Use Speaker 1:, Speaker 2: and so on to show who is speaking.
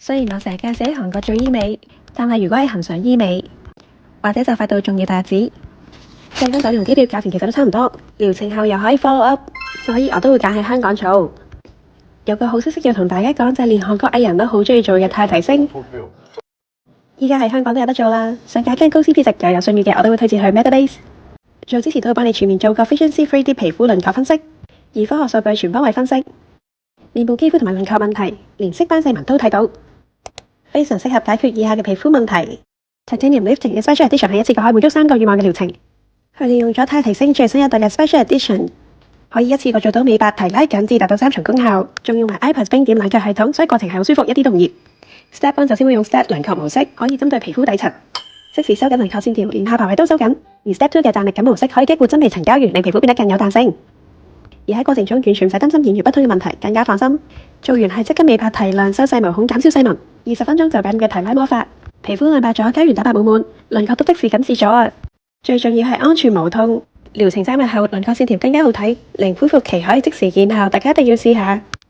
Speaker 1: 雖然我成日介紹喺韓國做醫美，但係如果係恆常醫美，或者就快到重要大日子，訂間酒店機票價錢其實都差唔多，療程後又可以 follow up，所以我都會揀喺香港做。有個好消息要同大家講，就係連韓國藝人都好中意做嘅態提升，依家喺香港都有得做啦。想揀間高 CP 值又有信譽嘅，我都會推薦去 Metabase。做之前都會幫你全面做個 Efficiency 3D 皮膚輪廓分析，以科學數據全方位分析面部肌膚同埋輪廓問題，連色斑細紋都睇到。非常適合解決以下嘅皮膚問題。Titanium Lifting 嘅 Special Edition 係一次過可以滿足3個願望嘅療程。佢哋用咗態提升最新一代嘅 Special Edition， 可以一次過做到美白、提拉、緊緻，達到3重功效。仲用埋 iPAS 冰點冷卻系統，所以過程係好舒服，一啲都唔熱。Step 1首先會用 Step 輪廓模式，可以針對皮膚底層，適時收緊輪廓線條，連下巴位都收緊。而 Step 2嘅彈力感模式可以激活真皮層膠原，令皮膚變得更有彈性。而喺過程中完全唔使擔心言語不通嘅問題，更加放心。做完係即刻美白提亮、收細毛孔、減少細紋，20分鐘就緊嘅提拉魔法，皮膚亮白咗，膠原蛋白滿滿，輪廓都即時緊緻咗啊！最重要係安全無痛，療程3日後輪廓線條更加好睇，零恢復期可以即時見效，大家一定要試下。